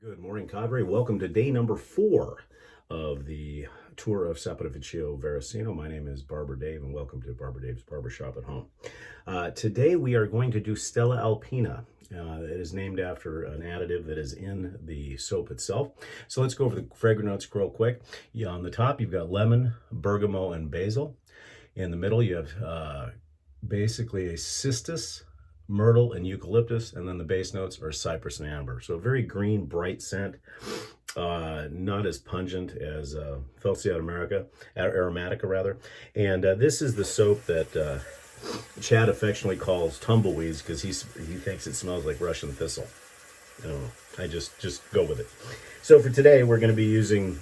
Good morning, Cadre. Welcome to day number 4 of the tour of Saponificio, Varesino. My name is Barber Dave, and welcome to Barber Dave's Barbershop at Home. Today we are going to do Stella Alpina. It is named after an additive that is in the soap itself. So let's go over the fragrance notes real quick. On the top, you've got lemon, bergamot, and basil. In the middle, you have basically a Cystus, Myrtle, and Eucalyptus, and then the base notes are Cypress and amber. So a very green, bright scent, not as pungent as Felcia aromatica rather. And this is the soap that Chad affectionately calls tumbleweeds because he thinks it smells like Russian thistle. I don't know. I just go with it. So for today, we're going to be using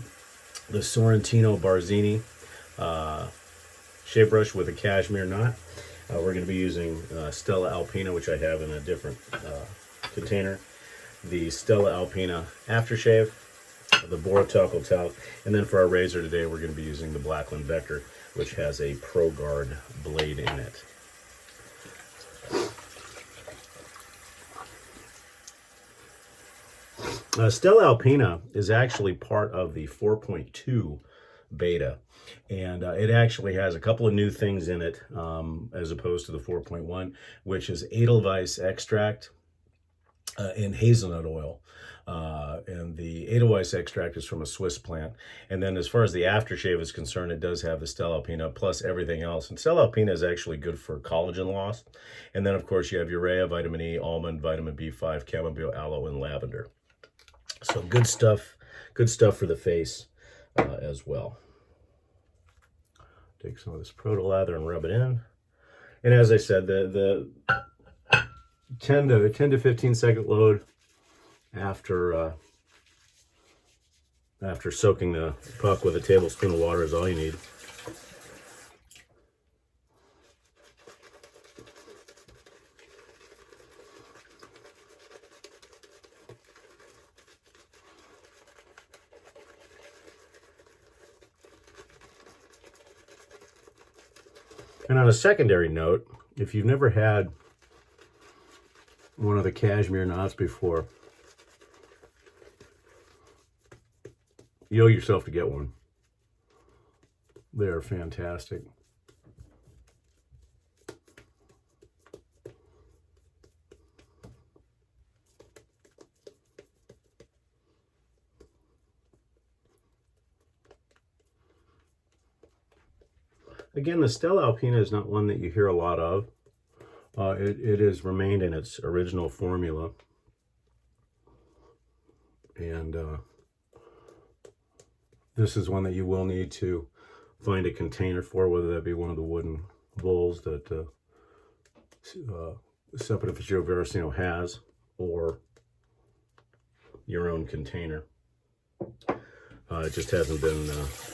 the Sorrentino Barzini shave brush with a cashmere knot. We're going to be using Stella Alpina, which I have in a different container. The Stella Alpina aftershave, the Borataco talc, and then for our razor today, we're going to be using the Blackland Vector, which has a Pro Guard blade in it. Stella Alpina is actually part of the 4.2 beta, and it actually has a couple of new things in it as opposed to the 4.1, which is Edelweiss extract and hazelnut oil. And the Edelweiss extract is from a Swiss plant. And then as far as the aftershave is concerned, it does have the Stella Alpina plus everything else. And Stella Alpina is actually good for collagen loss. And then, of course, you have urea, vitamin E, almond, vitamin B5, chamomile, aloe, and lavender. So good stuff for the face as well. Take some of this proto lather and rub it in. And as I said, the 10 to 15 second load after soaking the puck with a tablespoon of water is all you need. And on a secondary note, if you've never had one of the cashmere knots before, you owe yourself to get one. They are fantastic. Again, the Stella Alpina is not one that you hear a lot of. It has remained in its original formula. And this is one that you will need to find a container for, whether that be one of the wooden bowls that Saponificio Varesino has, or your own container. It just hasn't been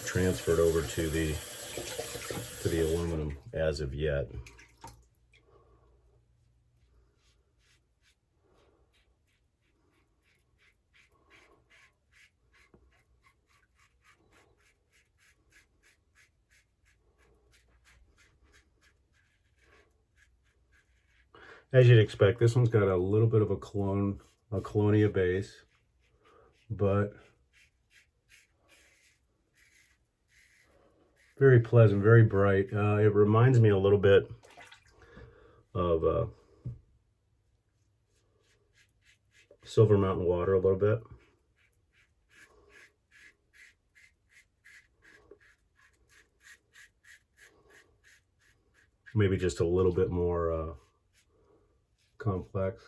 transferred over to the aluminum as of yet. As you'd expect, this one's got a little bit of a colonia base, but very pleasant, very bright. It reminds me a little bit of Silver Mountain Water a little bit. Maybe just a little bit more complex.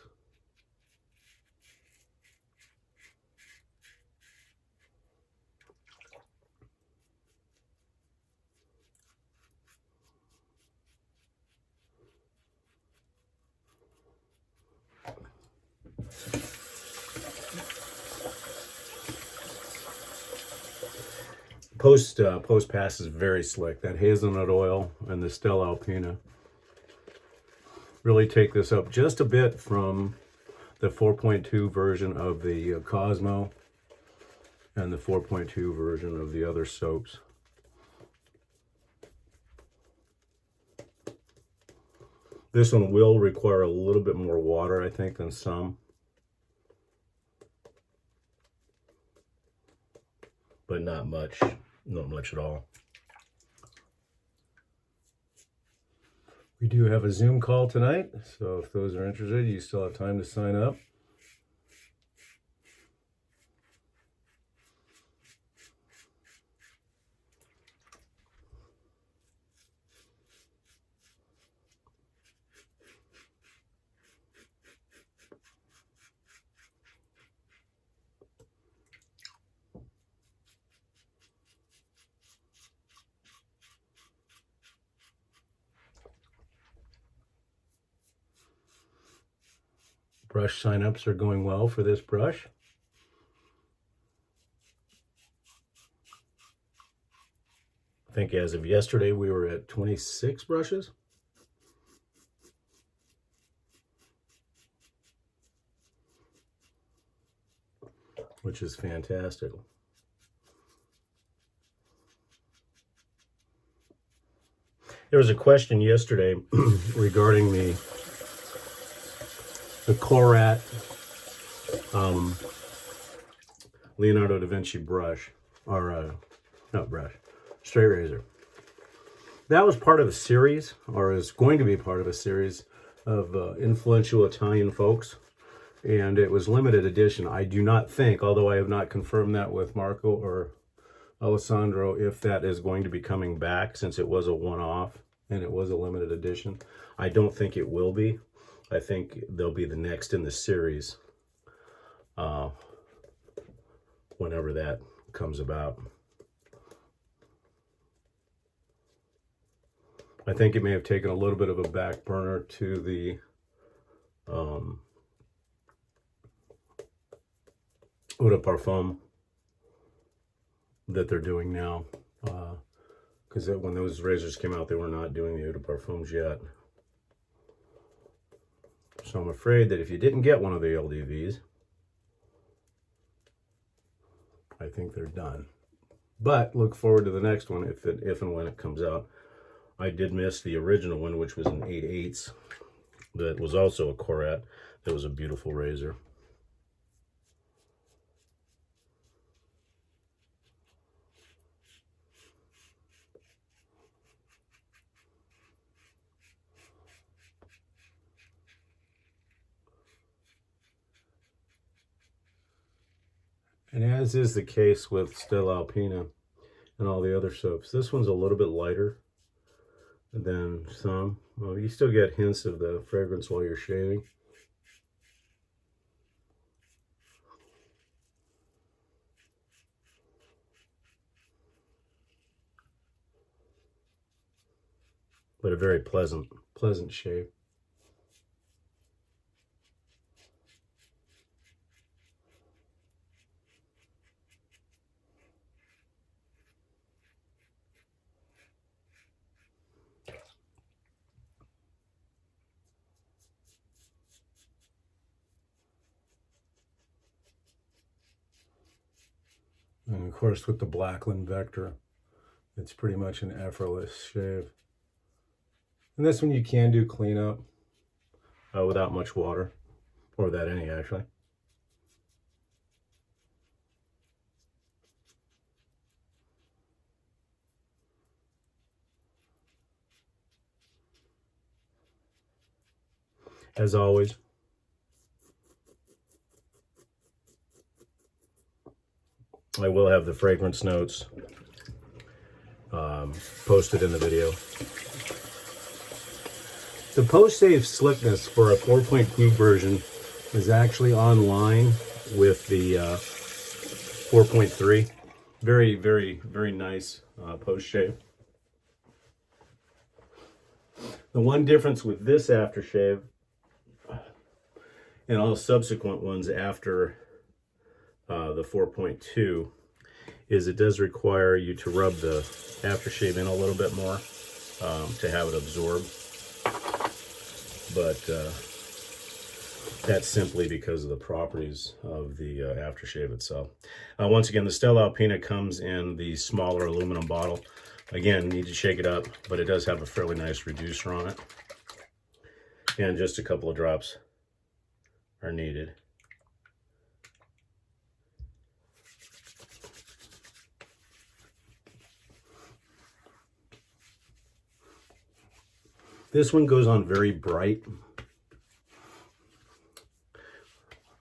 Post pass is very slick. That hazelnut oil and the Stella Alpina really take this up just a bit from the 4.2 version of the Cosmo and the 4.2 version of the other soaps. This one will require a little bit more water, I think, than some. but not much at all. We do have a Zoom call tonight, so if those are interested, you still have time to sign up. Brush signups are going well for this brush. I think as of yesterday, we were at 26 brushes. Which is fantastic. There was a question yesterday regarding the Korat Leonardo da Vinci brush, or not brush, straight razor. That was part of a series, or is going to be part of a series of influential Italian folks, and it was limited edition. I do not think, although I have not confirmed that with Marco or Alessandro, if that is going to be coming back, since it was a one-off and it was a limited edition. I don't think it will be. I think they'll be the next in the series whenever that comes about. I think it may have taken a little bit of a back burner to the eau de parfum that they're doing now. Because when those razors came out, they were not doing the eau de parfums yet. So I'm afraid that if you didn't get one of the LDVs, I think they're done. But look forward to the next one if and when it comes out. I did miss the original one, which was an 8/8 that was also a Korat. That was a beautiful razor. And as is the case with Stella Alpina and all the other soaps, this one's a little bit lighter than some. Well, you still get hints of the fragrance while you're shaving. But a very pleasant shave. And of course, with the Blackland Vector, it's pretty much an effortless shave. And this one you can do cleanup without much water, or without any actually. As always, I will have the fragrance notes posted in the video. The post-shave slickness for a 4.2 version is actually online with the 4.3. Very, very, very nice post-shave. The one difference with this aftershave and all subsequent ones after the 4.2 is it does require you to rub the aftershave in a little bit more to have it absorb. But that's simply because of the properties of the aftershave itself. Once again, the Stella Alpina comes in the smaller aluminum bottle. Again, need to shake it up, but it does have a fairly nice reducer on it. And just a couple of drops are needed. This one goes on very bright.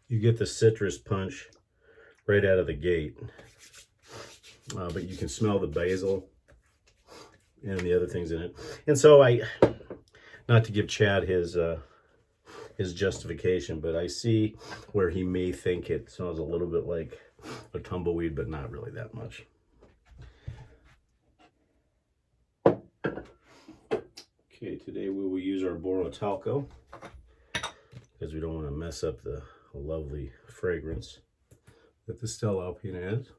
You get the citrus punch right out of the gate. But you can smell the basil and the other things in it. And so not to give Chad his justification, but I see where he may think it smells a little bit like a tumbleweed, but not really that much. Okay, today we will use our Boro Talco because we don't want to mess up the lovely fragrance that the Stella Alpina is.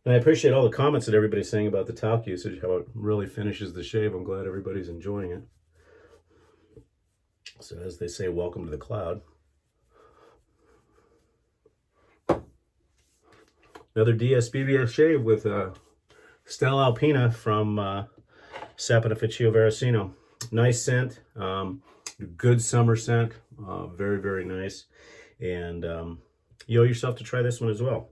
And I appreciate all the comments that everybody's saying about the talc usage, how it really finishes the shave. I'm glad everybody's enjoying it. So as they say, welcome to the cloud. Another DSBBS shave with Stella Alpina from Saponificio Varesino. Nice scent, good summer scent, very, very nice. And you owe yourself to try this one as well.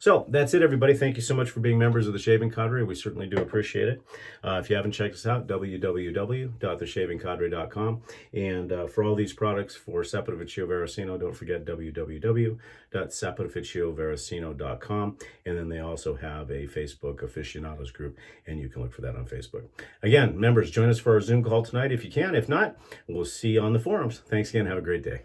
So that's it, everybody. Thank you so much for being members of the Shaving Cadre. We certainly do appreciate it. If you haven't checked us out, www.theshavingcadre.com. And for all these products for Saponificio Varesino, don't forget www.saponificiovaresino.com. And then they also have a Facebook aficionados group, and you can look for that on Facebook. Again, members, join us for our Zoom call tonight if you can. If not, we'll see you on the forums. Thanks again. Have a great day.